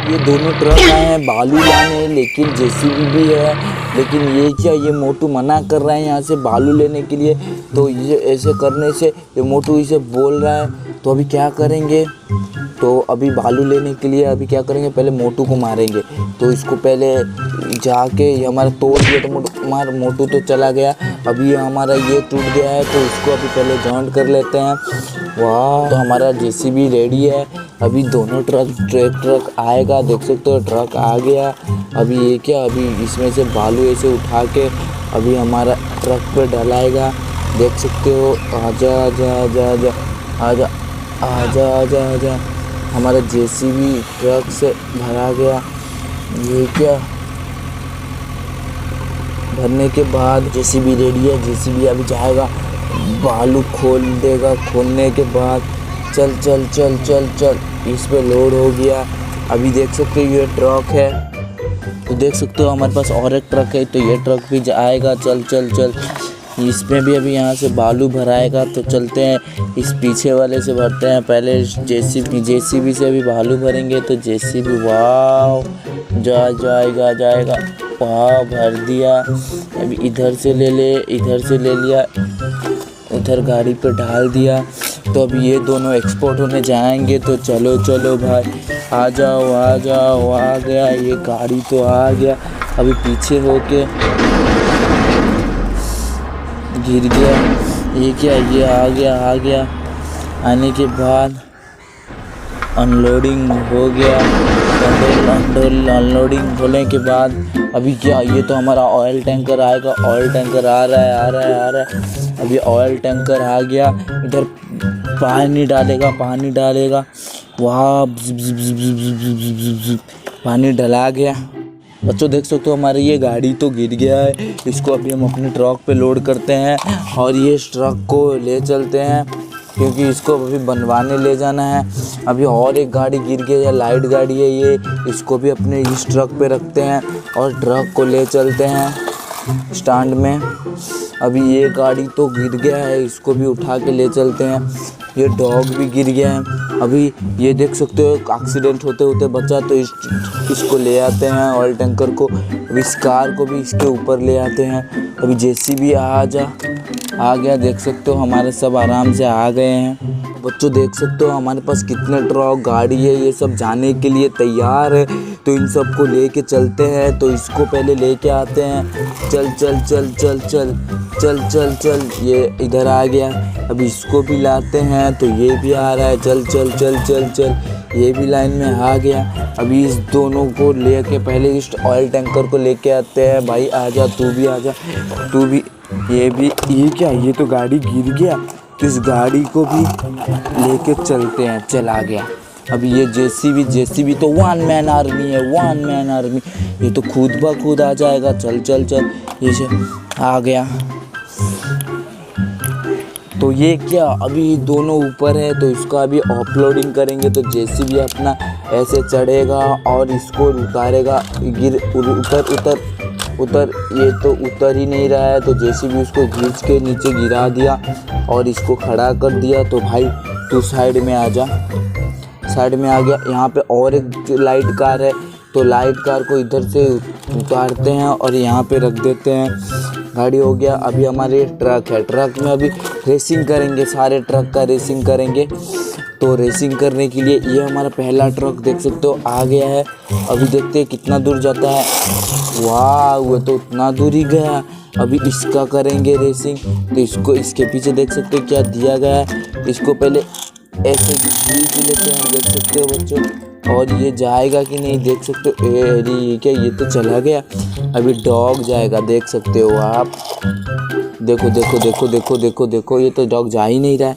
ये दोनों ट्रक आए हैं बालू लाने, लेकिन जेसीबी भी है। लेकिन ये क्या, ये मोटू मना कर रहा है यहाँ से बालू लेने के लिए। तो ये ऐसे करने से ये मोटू इसे बोल रहा है, तो अभी क्या करेंगे? तो अभी बालू लेने के लिए अभी क्या करेंगे, पहले मोटू को मारेंगे। तो इसको पहले जाके ये हमारा तोड़ दिया तो मोटू तो चला गया। अभी हमारा ये टूट गया है, तो इसको अभी पहले जॉइंट कर लेते हैं। वाह, तो हमारा जेसीबी रेडी है। अभी दोनों ट्रक आएगा, देख सकते हो ट्रक आ गया। अभी ये क्या, अभी इसमें से बालू ऐसे उठा के अभी हमारा ट्रक पे डलाएगा, देख सकते हो। आजा आजा आजा आजा आजा आजा आजा आजा, हमारा जेसीबी ट्रक से भरा गया। ये क्या, भरने के बाद जेसीबी रेडी है। जेसीबी अभी जाएगा, बालू खोल देगा। खोलने के बाद चल चल चल चल चल, इस पे लोड हो गया। अभी देख सकते हो ये ट्रक है, तो देख सकते हो हमारे पास और एक ट्रक है, तो ये ट्रक भी जाएगा। चल चल चल, इसमें भी अभी यहाँ से बालू भराएगा। तो चलते हैं, इस पीछे वाले से भरते हैं। पहले जेसीबी से अभी बालू भरेंगे। तो जेसीबी वाह जाएगा, वाह भर दिया। अभी इधर से ले लिया, उधर गाड़ी पे डाल दिया। तो अभी ये दोनों एक्सपोर्ट होने जाएंगे। तो चलो चलो भाई, आ जाओ आ गया, ये गाड़ी तो आ गया। अभी पीछे होके गिर गया। ये क्या, ये आ गया। आने के बाद अनलोडिंग हो गया। अनलोडिंग होने के बाद अभी क्या, ये तो हमारा ऑयल टैंकर आएगा। ऑयल टैंकर आ रहा है। अभी ऑयल टैंकर आ गया। इधर पानी डालेगा। वाह, पानी डला गया। बच्चों देख सकते हो हमारी ये गाड़ी तो गिर गया है। इसको अभी हम अपने ट्रक पे लोड करते हैं और ये ट्रक को ले चलते हैं, क्योंकि इसको अभी बनवाने ले जाना है। अभी और एक गाड़ी गिर गई है, लाइट गाड़ी है ये, इसको भी अपने इस ट्रक पे रखते हैं और ट्रक को ले चलते हैं स्टैंड में। अभी ये गाड़ी तो गिर गया है, इसको भी उठा के ले चलते हैं। ये डॉग भी गिर गया है। अभी ये देख सकते हो एक्सीडेंट होते बचा, तो इसको ले आते हैं ऑयल टैंकर को। अभी इस कार को भी इसके ऊपर ले आते हैं। अभी जेसीबी आ गया, देख सकते हो हमारे सब आराम से आ गए हैं। बच्चों देख सकते हो हमारे पास कितने ट्रक गाड़ी है, ये सब जाने के लिए तैयार है। तो इन सब को लेके चलते हैं। तो इसको पहले लेके आते हैं। चल चल चल चल चल चल चल चल, ये इधर आ गया। अब इसको भी लाते हैं, तो ये भी आ रहा है। चल चल चल चल चल, ये भी लाइन में आ गया। अभी इस दोनों को लेके पहले इस ऑयल टैंकर को लेके आते हैं। भाई आजा, तू भी आजा, तू भी। ये क्या, ये तो गाड़ी गिर गया, तो इस गाड़ी को भी लेके चलते हैं। चला गया। अभी ये जेसीबी तो वन मैन आर्मी है, ये तो खुद ब खुद आ जाएगा। चल चल चल, ये आ गया। तो ये क्या, अभी दोनों ऊपर है, तो इसका अभी अपलोडिंग करेंगे। तो जेसीबी अपना ऐसे चढ़ेगा और इसको उतारेगा। उतर, ये तो उतर ही नहीं रहा है। तो जेसीबी उसको खींच के नीचे गिरा दिया और इसको खड़ा कर दिया। तो भाई तू साइड में आ जा। साइड में आ गया। यहाँ पे और एक लाइट कार है, तो लाइट कार को इधर से उतारते हैं और यहाँ पे रख देते हैं। गाड़ी हो गया। अभी हमारे ट्रक है, ट्रक में अभी रेसिंग करेंगे, सारे ट्रक का रेसिंग करेंगे। तो रेसिंग करने के लिए ये हमारा पहला ट्रक देख सकते हो आ गया है। अभी देखते हैं कितना दूर जाता है। वाह, वो तो उतना दूर ही गया। अभी इसका करेंगे रेसिंग। तो इसको इसके पीछे देख सकते हो क्या दिया गया है। इसको पहले ऐसे खींच लेते हैं, देख सकते हो बच्चों। और ये जाएगा कि नहीं देख सकते हो। ये क्या, ये तो चला गया। अभी डॉग जाएगा, देख सकते हो आप। देखो, ये तो डॉग जा ही नहीं रहा है।